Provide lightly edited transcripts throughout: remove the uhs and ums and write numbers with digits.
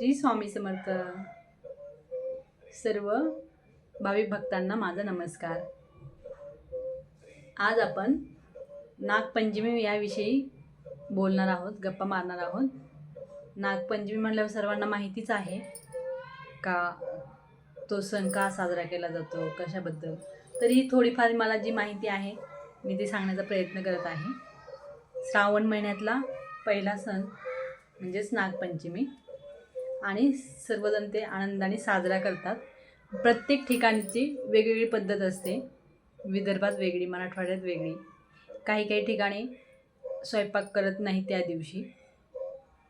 श्री स्वामी समर्थ. सर्व भाविक भक्तांना माझा नमस्कार. आज आपण नागपंचमी याविषयी बोलणार आहोत, गप्पा मारणार आहोत. नागपंचमी म्हटल्यावर सर्वांना माहितीच आहे का तो सण का साजरा केला जातो, कशाबद्दल. तरी थोडीफार मला जी माहिती आहे मी ती सांगण्याचा प्रयत्न करत आहे. श्रावण महिन्यातला पहिला सण म्हणजेच नागपंचमी आणि सर्वजण ते आनंदाने साजरा करतात. प्रत्येक ठिकाणची वेगवेगळी पद्धत असते. विदर्भात वेगळी, मराठवाड्यात वेगळी. काही ठिकाणी स्वयंपाक करत नाही त्या दिवशी.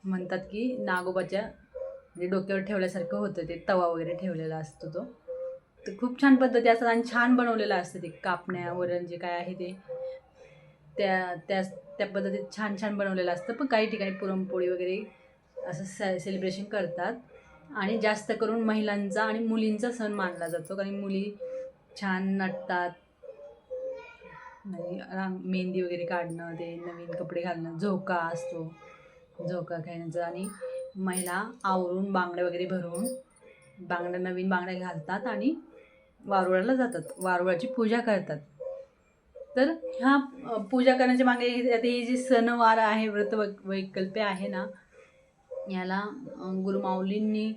म्हणतात की नागोबाच्या म्हणजे डोक्यावर ठेवल्यासारखं होतं, ते तवा वगैरे ठेवलेला असतो तो. तर खूप छान पद्धती असतात आणि छान बनवलेलं असतं ते. कापण्या वरण जे काय आहे ते त्या त्या त्या पद्धतीत छान छान बनवलेलं असतं. पण काही ठिकाणी पुरणपोळी वगैरे असं सेलिब्रेशन करतात. आणि जास्त करून महिलांचा आणि मुलींचा सण मानला जातो, कारण मुली छान नटतात. मेहंदी वगैरे काढणं, ते नवीन कपडे घालणं, झोका असतो, झोका खेळण्याचं. आणि महिला आवरून बांगड्या वगैरे भरून नवीन बांगड्या घालतात आणि वारुळाला जातात, वारुळाची पूजा करतात. तर ह्या पूजा करण्याच्या मागे हे जे सणवार आहे, व्रत वैकल्प्य आहे ना, याला गुरुमाऊलींनी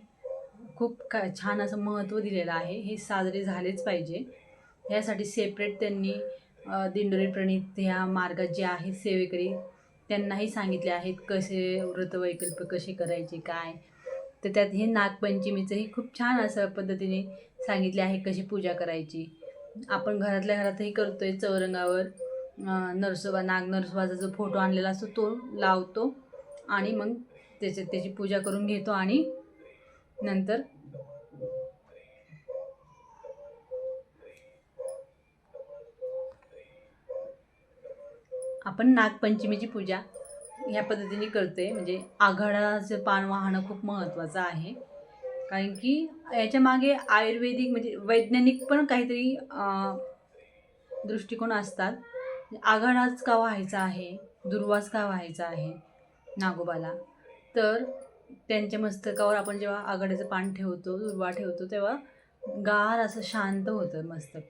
खूप छान असं महत्त्व दिलेलं आहे. हे साजरे झालेच पाहिजे. यासाठी सेपरेट त्यांनी दिंडोरी प्रणीत ह्या मार्गात जे आहेत सेवेकरी, त्यांनाही सांगितले आहेत कसे व्रतवैकल्प कसे करायचे काय. तर त्यात हे नागपंचमीचंही खूप छान असं पद्धतीने सांगितले आहे कशी पूजा करायची. आपण घरातल्या घरातही करतोय. चौरंगावर नरसोबाचा जो फोटो आणलेला असतो तो लावतो आणि मग त्याची पूजा करून घेतो. आणि नंतर आपण नागपंचमीची पूजा ह्या पद्धतीने करतोय. म्हणजे आघाडाचं पान वाहणं खूप महत्त्वाचं आहे, कारण की याच्या मागे आयुर्वेदिक म्हणजे वैज्ञानिक पण काहीतरी दृष्टिकोन असतात. आघाडाच का व्हायचा आहे, दुर्वास का व्हायचा आहे नागोबाला, तर त्यांच्या मस्तकावर आपण जेव्हा आघाड्याचं पान ठेवतो, दुर्वा ठेवतो, तेव्हा गार असं शांत होतं मस्तक,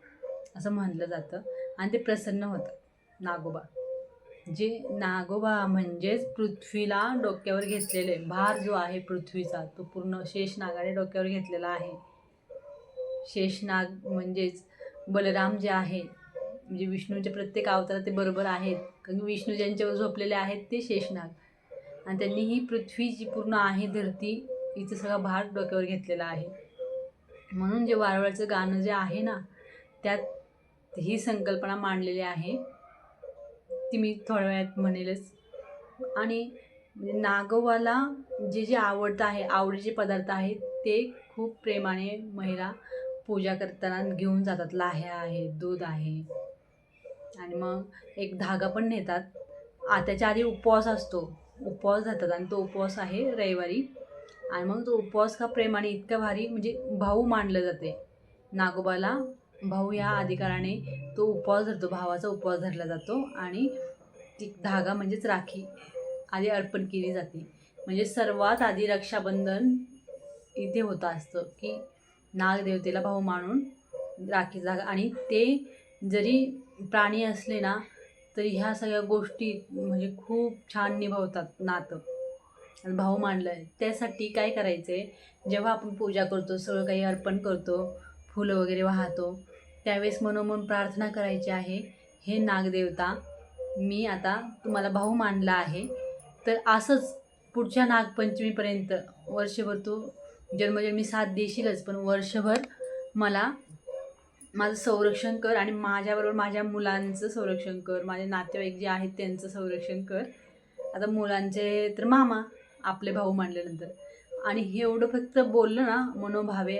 असं म्हटलं जातं. आणि ते प्रसन्न होतं नागोबा. जे नागोबा म्हणजेच पृथ्वीला डोक्यावर घेतलेले भार जो आहे पृथ्वीचा, तो पूर्ण शेषनागाने डोक्यावर घेतलेला आहे. शेषनाग म्हणजेच बलराम जे आहे, म्हणजे विष्णूच्या प्रत्येक अवतारात ते बरोबर आहेत, कारण विष्णू ज्यांच्यावर झोपलेले आहेत ते शेषनाग. आणि त्यांनी ही पृथ्वी जी पूर्ण आहे, धरती, हिचं सगळा भार डोक्यावर घेतलेला आहे. म्हणून जे वारुळाचं गाणं जे आहे ना, त्यात ही संकल्पना मांडलेली आहे. ती मी थोड्या वेळात म्हणेलच. आणि नागोबाला जे जे आवडतं आहे, आवडीचे पदार्थ आहेत, ते खूप प्रेमाने महिला पूजा करताना घेऊन जातात. लाह्या आहे, दूध आहे, आणि मग एक धागा पण नेतात. त्याच्या आधी उपवास असतो, उपवास धरतात, आणि तो उपवास आहे रविवारी. आणि मग तो उपवास का प्रेमाने इतका भारी, म्हणजे भाऊ मानलं जाते नागोबाला. भाऊ या अधिकाराने तो उपवास धरतो, भावाचा उपवास धरला जातो. आणि ती धागा म्हणजेच राखी आधी अर्पण केली जाते. म्हणजे सर्वात आधी रक्षाबंधन इथे होतं असतं, की नागदेवतेला भाऊ मानून राखी धागा. आणि ते जरी प्राणी असले ना, तरी ह्या सगळ्या गोष्टी म्हणजे खूप छान निभावतात नातं. भाऊ मानलं आहे. त्यासाठी काय करायचं आहे, जेव्हा आपण पूजा करतो, सगळं काही अर्पण करतो, फुलं वगैरे वाहतो, त्यावेळेस मनोमन प्रार्थना करायची आहे, हे नागदेवता, मी आता तुम्हाला भाऊ मानला आहे, तर असंच पुढच्या नागपंचमीपर्यंत वर्षभर तू जन्मजन्मी साथ देशीलच, पण वर्षभर मला माझं संरक्षण कर, आणि माझ्याबरोबर माझ्या मुलांचं संरक्षण कर, माझे नातेवाईक जे आहेत त्यांचं संरक्षण कर. आता मुलांचे तर मामा, आपले भाऊ मानल्यानंतर. आणि हे एवढं फक्त बोललं ना मनोभावे,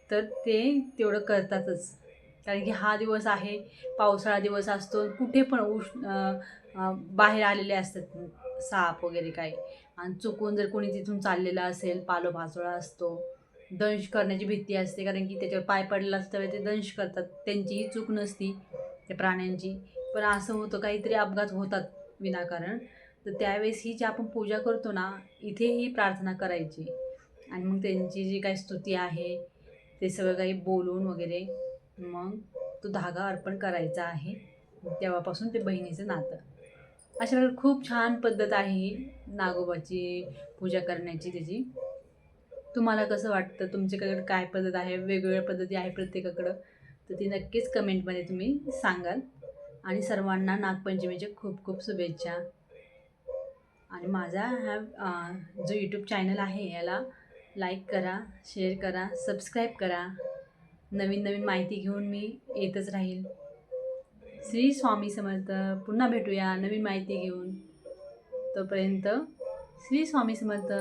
तर ते तेवढं करतातच. कारण की हा दिवस आहे, पावसाळा दिवस असतो, कुठे पण बाहेर आलेले असतात साप वगैरे काय, आणि चुकून जर कोणी तिथून चाललेलं असेल, पालोपाचोळा असतो, दंश करण्याची भीती असते, कारण की त्याच्यावर पाय पडला असतं ते दंश करतात. त्यांचीही चूक नसती त्या प्राण्यांची, पण असं होतं काहीतरी अपघात होतात विनाकारण. तर त्यावेळेस ही जी आपण पूजा करतो ना, इथे ही प्रार्थना करायची, आणि मग त्यांची जी काही स्तुती आहे ते सगळं काही बोलून वगैरे मग तो धागा अर्पण करायचा आहे. तेव्हापासून ते बहिणीचं नातं. अशा प्रकारे खूप छान पद्धत आहे ही नागोबाची पूजा करण्याची त्याची. तुम्हाला कसं वाटतं? तुमच्याकडे काय पद्धत आहे? वेगवेगळ्या पद्धती आहे प्रत्येकाकडं. तर ती नक्कीच कमेंटमध्ये तुम्ही सांगाल. आणि सर्वांना नागपंचमीच्या खूप खूप शुभेच्छा. आणि माझा जो यूट्यूब चॅनल आहे याला लाईक करा, शेअर करा, सबस्क्राईब करा. नवीन नवीन माहिती घेऊन मी येतच राहील. श्री स्वामी समर्थ. पुन्हा भेटूया नवीन माहिती घेऊन. तोपर्यंत श्री स्वामी समर्थ.